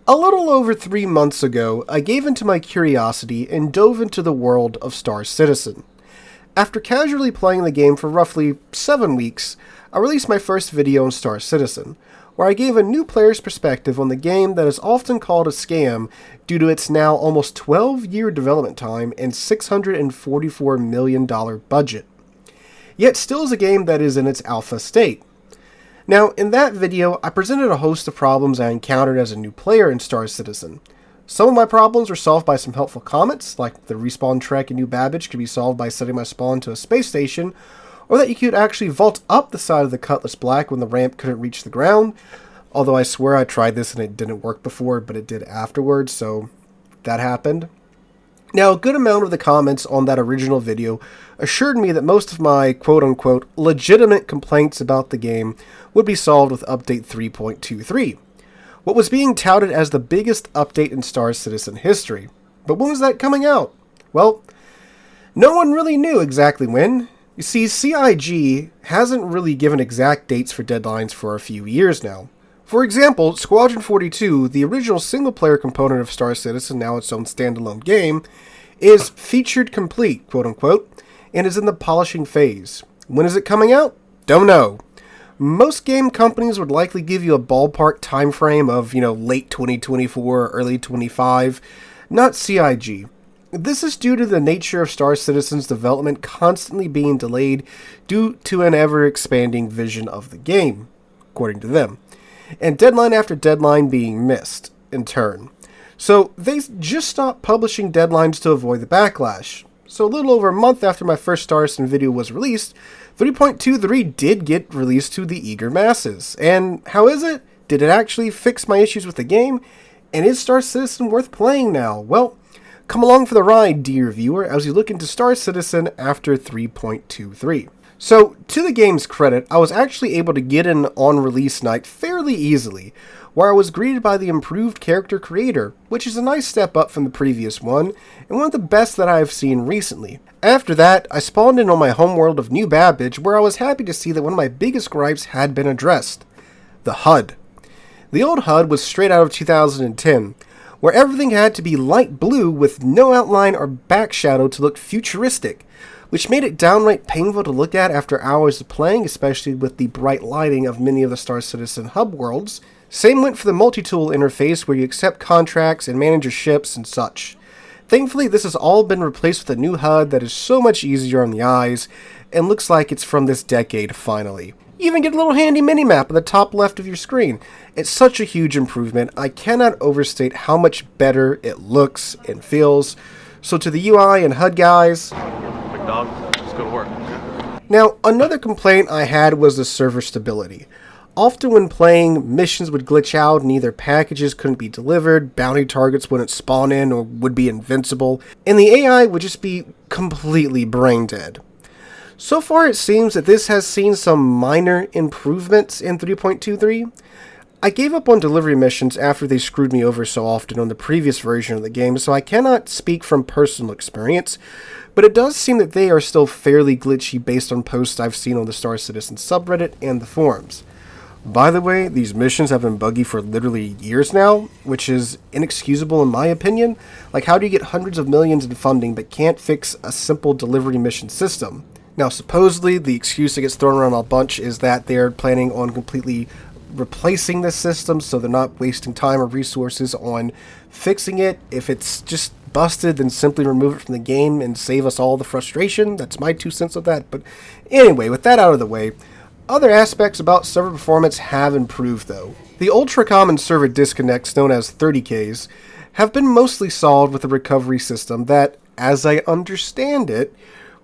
A little over 3 months ago, I gave into my curiosity and dove into the world of Star Citizen. After casually playing the game for roughly 7 weeks, I released my first video on Star Citizen, where I gave a new player's perspective on the game that is often called a scam due to its now almost 12-year development time and $644 million budget. Yet still is a game that is in its alpha state. Now, in that video, I presented a host of problems I encountered as a new player in Star Citizen. Some of my problems were solved by some helpful comments, like the respawn trek in New Babbage could be solved by setting my spawn to a space station, or that you could actually vault up the side of the Cutlass Black when the ramp couldn't reach the ground, although I swear I tried this and it didn't work before, but it did afterwards, so that happened. Now, a good amount of the comments on that original video assured me that most of my quote-unquote legitimate complaints about the game would be solved with Update 3.23, what was being touted as the biggest update in Star Citizen history. But when was that coming out? Well, no one really knew exactly when. You see, CIG hasn't really given exact dates for deadlines for a few years now. For example, Squadron 42, the original single-player component of Star Citizen, now its own standalone game, is featured complete, quote-unquote, and is in the polishing phase. When is it coming out? Don't know. Most game companies would likely give you a ballpark time frame of, late 2024 or early 25, not CIG. This is due to the nature of Star Citizen's development constantly being delayed due to an ever-expanding vision of the game, according to them, and deadline after deadline being missed, in turn. So they just stopped publishing deadlines to avoid the backlash. So a little over a month after my first Star Citizen video was released, 3.23 did get released to the eager masses. And how is it? Did it actually fix my issues with the game? And is Star Citizen worth playing now? Well, come along for the ride, dear viewer, as you look into Star Citizen after 3.23. So, to the game's credit, I was actually able to get in on release night fairly easily, where I was greeted by the improved character creator, which is a nice step up from the previous one, and one of the best that I have seen recently. After that, I spawned in on my homeworld of New Babbage, where I was happy to see that one of my biggest gripes had been addressed: the HUD. The old HUD was straight out of 2010, where everything had to be light blue with no outline or back shadow to look futuristic, which made it downright painful to look at after hours of playing, especially with the bright lighting of many of the Star Citizen hub worlds. Same went for the multi-tool interface, where you accept contracts and manage your ships and such. Thankfully, this has all been replaced with a new HUD that is so much easier on the eyes, and looks like it's from this decade finally. You even get a little handy mini-map at the top left of your screen. It's such a huge improvement, I cannot overstate how much better it looks and feels. So to the UI and HUD guys, dog, just go to work. Now, another complaint I had was the server stability. Often when playing, missions would glitch out and either packages couldn't be delivered, bounty targets wouldn't spawn in or would be invincible, and the AI would just be completely brain dead. So far it seems that this has seen some minor improvements in 3.23. I gave up on delivery missions after they screwed me over so often on the previous version of the game, so I cannot speak from personal experience, but it does seem that they are still fairly glitchy based on posts I've seen on the Star Citizen subreddit and the forums. By the way, these missions have been buggy for literally years now, which is inexcusable in my opinion. Like, how do you get hundreds of millions in funding but can't fix a simple delivery mission system? Now, supposedly, the excuse that gets thrown around a bunch is that they're planning on completely replacing this system, so they're not wasting time or resources on fixing it. If it's just busted, then simply remove it from the game and save us all the frustration. That's my 2 cents of that. But anyway, with that out of the way, other aspects about server performance have improved though. The ultra-common server disconnects, known as 30Ks, have been mostly solved with a recovery system that, as I understand it,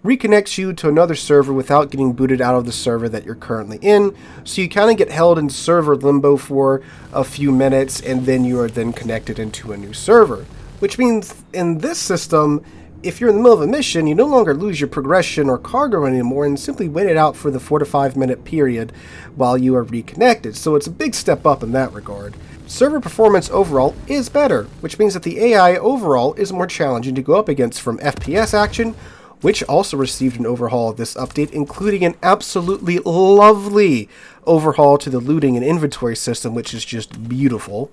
reconnects you to another server without getting booted out of the server that you're currently in, so you kind of get held in server limbo for a few minutes, and then you are then connected into a new server. Which means, in this system, if you're in the middle of a mission, you no longer lose your progression or cargo anymore, and simply wait it out for the 4 to 5 minute period while you are reconnected, so it's a big step up in that regard. Server performance overall is better, which means that the AI overall is more challenging to go up against, from FPS action, which also received an overhaul of this update, including an absolutely lovely overhaul to the looting and inventory system, which is just beautiful,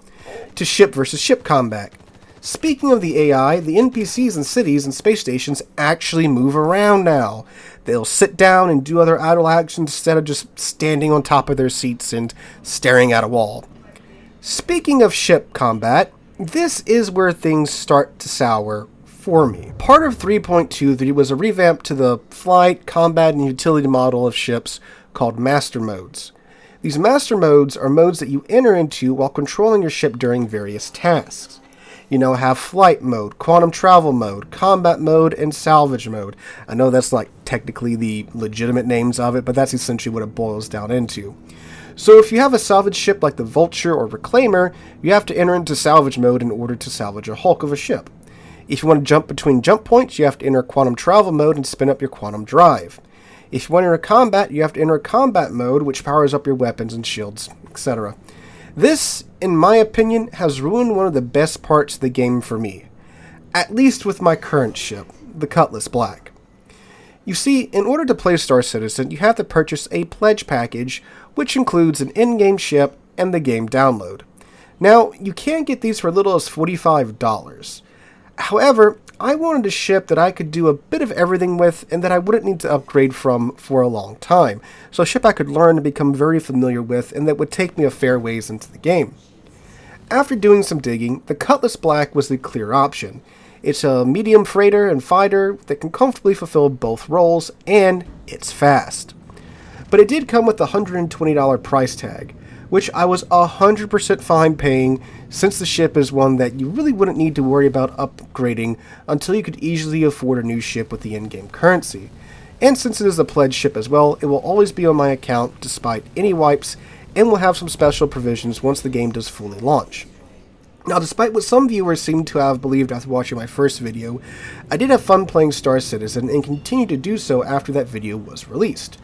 to ship versus ship combat. Speaking of the AI, the NPCs in cities and space stations actually move around now. They'll sit down and do other idle actions instead of just standing on top of their seats and staring at a wall. Speaking of ship combat, this is where things start to sour for me. Part of 3.23 was a revamp to the flight, combat, and utility model of ships called Master Modes. These Master Modes are modes that you enter into while controlling your ship during various tasks. You have flight mode, quantum travel mode, combat mode, and salvage mode. I know that's not technically the legitimate names of it, but that's essentially what it boils down into. So if you have a salvage ship like the Vulture or Reclaimer, you have to enter into salvage mode in order to salvage a hulk of a ship. If you want to jump between jump points, you have to enter quantum travel mode and spin up your quantum drive. If you want to enter combat, you have to enter combat mode, which powers up your weapons and shields, etc. This, in my opinion, has ruined one of the best parts of the game for me. At least with my current ship, the Cutlass Black. You see, in order to play Star Citizen, you have to purchase a pledge package, which includes an in-game ship and the game download. Now, you can get these for as little as $45. However, I wanted a ship that I could do a bit of everything with and that I wouldn't need to upgrade from for a long time. So a ship I could learn and become very familiar with and that would take me a fair ways into the game. After doing some digging, the Cutlass Black was the clear option. It's a medium freighter and fighter that can comfortably fulfill both roles, and it's fast. But it did come with a $120 price tag, which I was 100% fine paying, since the ship is one that you really wouldn't need to worry about upgrading until you could easily afford a new ship with the in-game currency. And since it is a pledge ship as well, it will always be on my account despite any wipes, and will have some special provisions once the game does fully launch. Now, despite what some viewers seem to have believed after watching my first video, I did have fun playing Star Citizen and continue to do so after that video was released.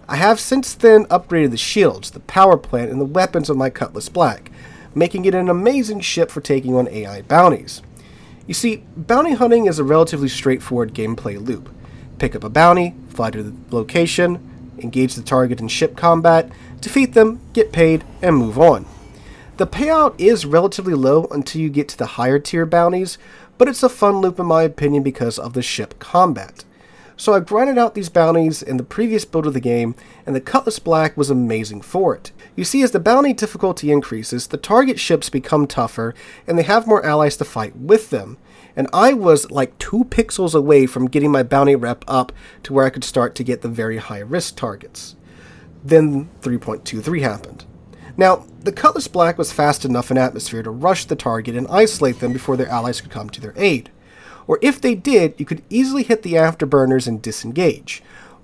I have since then upgraded the shields, the power plant, and the weapons of my Cutlass Black, making it an amazing ship for taking on AI bounties. You see, bounty hunting is a relatively straightforward gameplay loop. Pick up a bounty, fly to the location, engage the target in ship combat, defeat them, get paid, and move on. The payout is relatively low until you get to the higher tier bounties, but it's a fun loop in my opinion because of the ship combat. So I grinded out these bounties in the previous build of the game, and the Cutlass Black was amazing for it. You see, as the bounty difficulty increases, the target ships become tougher, and they have more allies to fight with them. And I was like 2 pixels away from getting my bounty rep up to where I could start to get the very high risk targets. Then 3.23 happened. Now, the Cutlass Black was fast enough in atmosphere to rush the target and isolate them before their allies could come to their aid. Or if they did, you could easily hit the afterburners and disengage,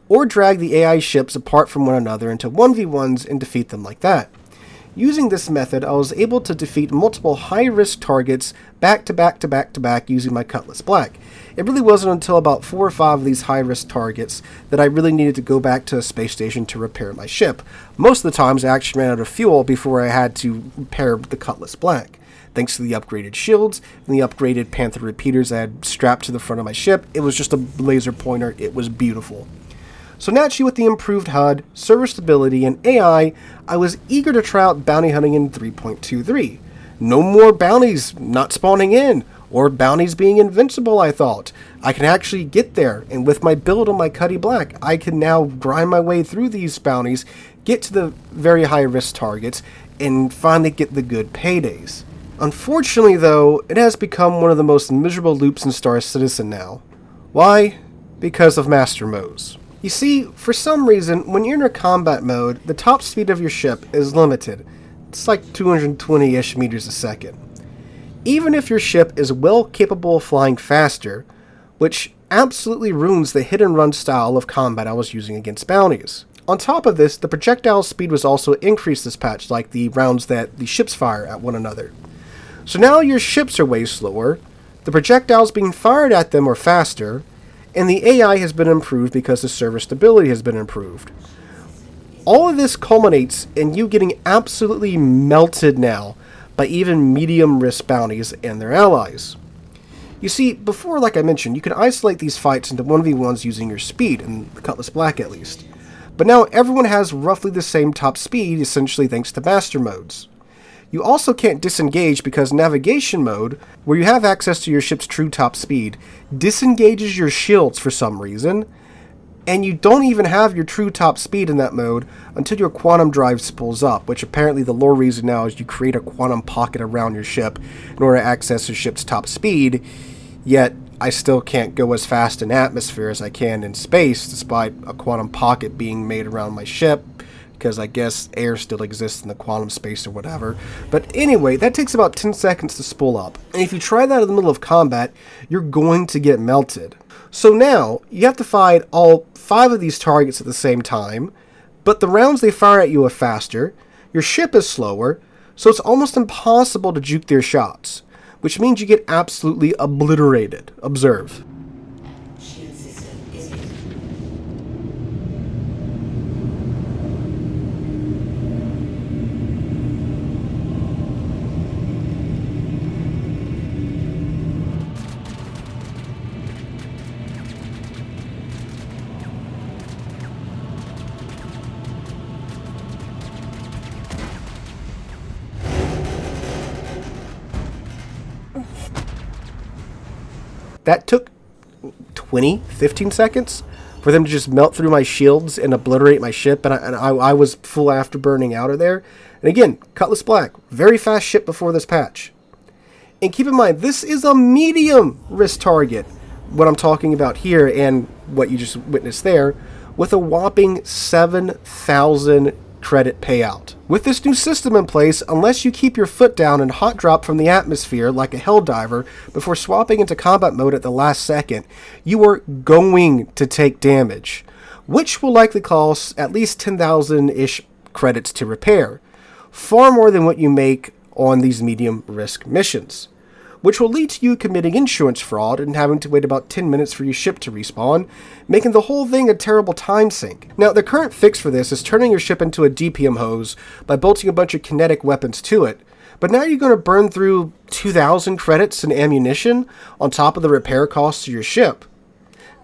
or drag the AI ships apart from one another into 1v1s and defeat them like that. Using this method, I was able to defeat multiple high-risk targets back to back to back to back using my Cutlass Black. It really wasn't until about 4 or 5 of these high-risk targets that I really needed to go back to a space station to repair my ship. Most of the times I actually ran out of fuel before I had to repair the Cutlass Black. Thanks to the upgraded shields and the upgraded Panther repeaters I had strapped to the front of my ship, it was just a laser pointer. It was beautiful. So naturally, with the improved HUD, server stability, and AI, I was eager to try out bounty hunting in 3.23. No more bounties not spawning in, or bounties being invincible, I thought. I can actually get there, and with my build on my Cutty Black, I can now grind my way through these bounties, get to the very high risk targets, and finally get the good paydays. Unfortunately, though, it has become one of the most miserable loops in Star Citizen now. Why? Because of Master Modes. You see, for some reason, when you're in a combat mode, the top speed of your ship is limited. It's like 220-ish meters a second. Even if your ship is well capable of flying faster, which absolutely ruins the hit-and-run style of combat I was using against bounties. On top of this, the projectile speed was also increased this patch, like the rounds that the ships fire at one another. So now your ships are way slower, the projectiles being fired at them are faster, and the AI has been improved because the server stability has been improved. All of this culminates in you getting absolutely melted now by even medium risk bounties and their allies. You see, before, like I mentioned, you can isolate these fights into 1v1s using your speed, in the Cutlass Black at least. but now everyone has roughly the same top speed, essentially thanks to master modes. You also can't disengage because navigation mode, where you have access to your ship's true top speed, disengages your shields for some reason, and you don't even have your true top speed in that mode until your quantum drive spools up, which apparently the lore reason now is you create a quantum pocket around your ship in order to access your ship's top speed, yet I still can't go as fast in atmosphere as I can in space despite a quantum pocket being made around my ship, because I guess air still exists in the quantum space or whatever. But anyway, that takes about 10 seconds to spool up, and if you try that in the middle of combat, you're going to get melted. So now, you have to fight all 5 of these targets at the same time, but the rounds they fire at you are faster, your ship is slower, so it's almost impossible to juke their shots, which means you get absolutely obliterated. Observe. Shield system is muted. That took 15 seconds for them to just melt through my shields and obliterate my ship, and I was full afterburning out of there. And again, Cutlass Black, very fast ship before this patch. And keep in mind, this is a medium risk target, what I'm talking about here and what you just witnessed there, with a whopping 7,000 credit payout. With this new system in place, unless you keep your foot down and hot drop from the atmosphere like a helldiver before swapping into combat mode at the last second, you are going to take damage, which will likely cost at least 10,000-ish credits to repair, far more than what you make on these medium risk missions, which will lead to you committing insurance fraud and having to wait about 10 minutes for your ship to respawn, making the whole thing a terrible time sink. Now, the current fix for this is turning your ship into a DPM hose by bolting a bunch of kinetic weapons to it, but now you're going to burn through 2,000 credits in ammunition on top of the repair costs of your ship.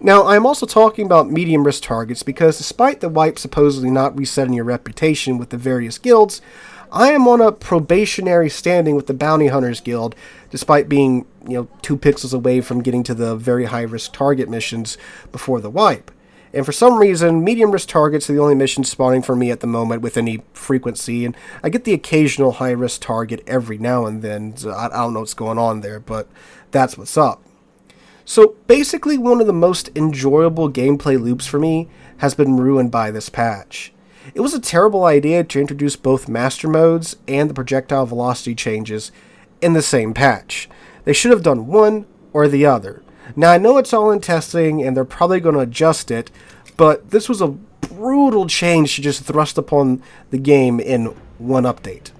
Now, I am also talking about medium risk targets because despite the wipe supposedly not resetting your reputation with the various guilds, I am on a probationary standing with the Bounty Hunters Guild, despite being, 2 pixels away from getting to the very high-risk target missions before the wipe. And for some reason, medium-risk targets are the only missions spawning for me at the moment with any frequency, and I get the occasional high-risk target every now and then, so I don't know what's going on there, but that's what's up. So basically, one of the most enjoyable gameplay loops for me has been ruined by this patch. It was a terrible idea to introduce both master modes and the projectile velocity changes in the same patch. They should have done one or the other. Now, I know it's all in testing and they're probably going to adjust it, but this was a brutal change to just thrust upon the game in one update.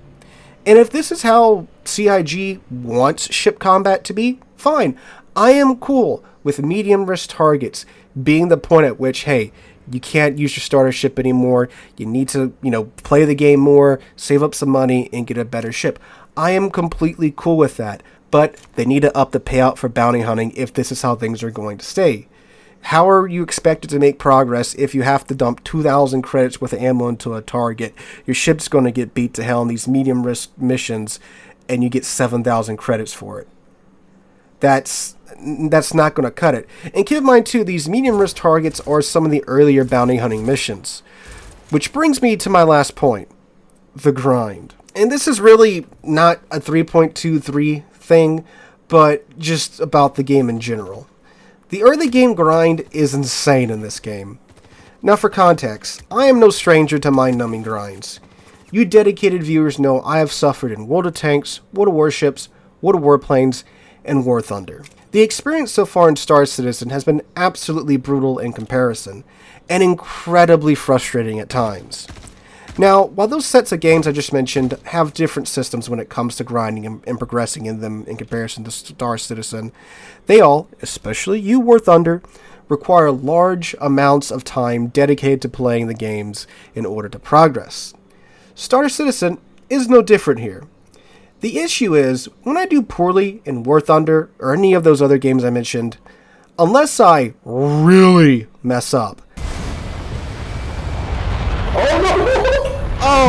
And if this is how CIG wants ship combat to be, fine. I am cool with medium risk targets being the point at which, hey, you can't use your starter ship anymore. You need to, play the game more, save up some money, and get a better ship. I am completely cool with that, but they need to up the payout for bounty hunting if this is how things are going to stay. How are you expected to make progress if you have to dump 2,000 credits worth of ammo into a target? Your ship's going to get beat to hell in these medium risk missions, and you get 7,000 credits for it. That's not going to cut it. And keep in mind, too, these medium risk targets are some of the earlier bounty hunting missions. Which brings me to my last point, the grind. And this is really not a 3.23 thing, but just about the game in general. The early game grind is insane in this game. Now for context, I am no stranger to mind-numbing grinds. You dedicated viewers know I have suffered in World of Tanks, World of Warships, World of Warplanes, and War Thunder. The experience so far in Star Citizen has been absolutely brutal in comparison, and incredibly frustrating at times. Now, while those sets of games I just mentioned have different systems when it comes to grinding and progressing in them in comparison to Star Citizen, they all, especially you War Thunder, require large amounts of time dedicated to playing the games in order to progress. Star Citizen is no different here. The issue is, when I do poorly in War Thunder or any of those other games I mentioned, unless I really mess up,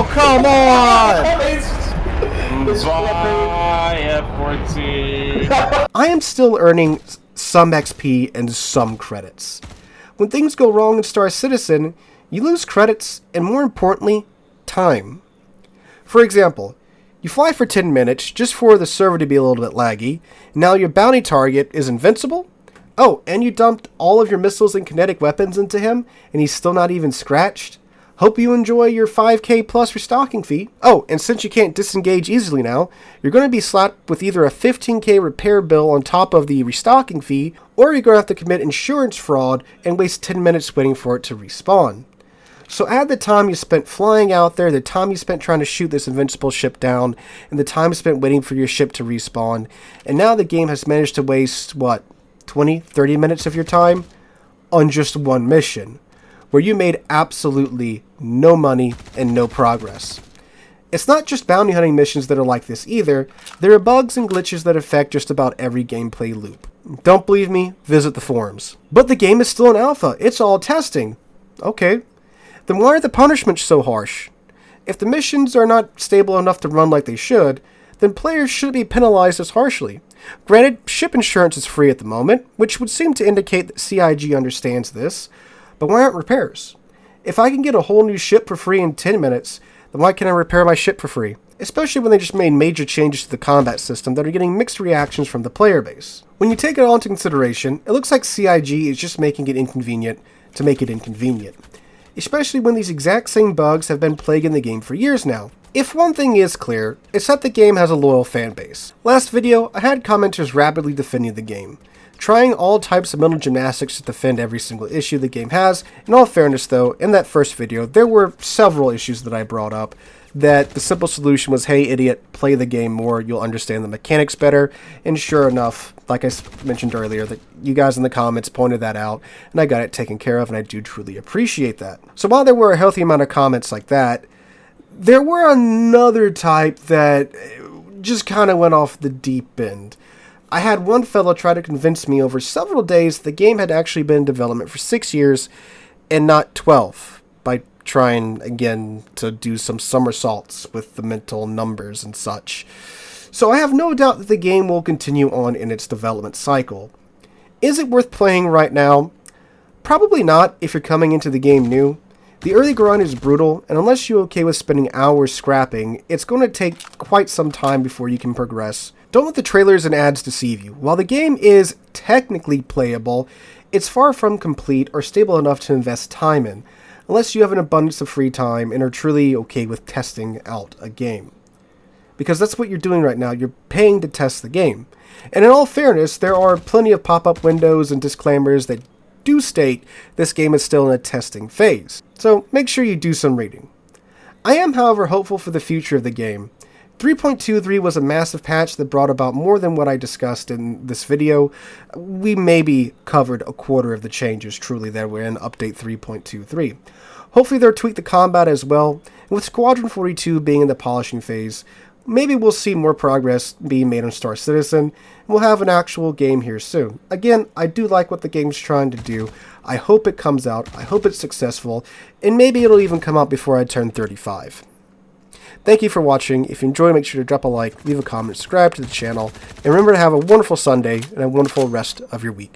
Oh, come on! Bye, F14. I am still earning some XP and some credits. When things go wrong in Star Citizen, you lose credits and, more importantly, time. For example, you fly for 10 minutes just for the server to be a little bit laggy. Now your bounty target is invincible. Oh, and you dumped all of your missiles and kinetic weapons into him, and he's still not even scratched. Hope you enjoy your 5k plus restocking fee. Oh, and since you can't disengage easily now, you're going to be slapped with either a 15k repair bill on top of the restocking fee, or you're going to have to commit insurance fraud and waste 10 minutes waiting for it to respawn. So add the time you spent flying out there, the time you spent trying to shoot this invincible ship down, and the time spent waiting for your ship to respawn, and now the game has managed to waste, 20, 30 minutes of your time on just one mission, where you made absolutely no money and no progress. It's not just bounty hunting missions that are like this either. There are bugs and glitches that affect just about every gameplay loop. Don't believe me? Visit the forums. But the game is still in alpha. It's all testing. Okay. Then why are the punishments so harsh? If the missions are not stable enough to run like they should, then players shouldn't be penalized as harshly. Granted, ship insurance is free at the moment, which would seem to indicate that CIG understands this, but why aren't repairs? If I can get a whole new ship for free in 10 minutes, then why can't I repair my ship for free? Especially when they just made major changes to the combat system that are getting mixed reactions from the player base. When you take it all into consideration, it looks like CIG is just making it inconvenient to make it inconvenient. Especially when these exact same bugs have been plaguing the game for years now. If one thing is clear, it's that the game has a loyal fan base. Last video, I had commenters rapidly defending the game, trying all types of mental gymnastics to defend every single issue the game has. In all fairness though, in that first video, there were several issues that I brought up that the simple solution was, hey idiot, play the game more, you'll understand the mechanics better. And sure enough, like I mentioned earlier, that you guys in the comments pointed that out, and I got it taken care of, and I do truly appreciate that. So while there were a healthy amount of comments like that, there were another type that just kind of went off the deep end. I had one fellow try to convince me over several days the game had actually been in development for 6 years and not 12, by trying again to do some somersaults with the mental numbers and such. So I have no doubt that the game will continue on in its development cycle. Is it worth playing right now? Probably not if you're coming into the game new. The early grind is brutal, and unless you're okay with spending hours scrapping, it's going to take quite some time before you can progress. Don't let the trailers and ads deceive you. While the game is technically playable, it's far from complete or stable enough to invest time in, unless you have an abundance of free time and are truly okay with testing out a game. Because that's what you're doing right now, you're paying to test the game. And in all fairness, there are plenty of pop-up windows and disclaimers that do state this game is still in a testing phase. So make sure you do some reading. I am, however, hopeful for the future of the game. 3.23 was a massive patch that brought about more than what I discussed in this video. We maybe covered a quarter of the changes truly that were in update 3.23. Hopefully they'll tweak the combat as well, and with Squadron 42 being in the polishing phase, maybe we'll see more progress being made on Star Citizen, and we'll have an actual game here soon. Again, I do like what the game's trying to do. I hope it comes out, I hope it's successful, and maybe it'll even come out before I turn 35. Thank you for watching. If you enjoyed, make sure to drop a like, leave a comment, subscribe to the channel, and remember to have a wonderful Sunday and a wonderful rest of your week.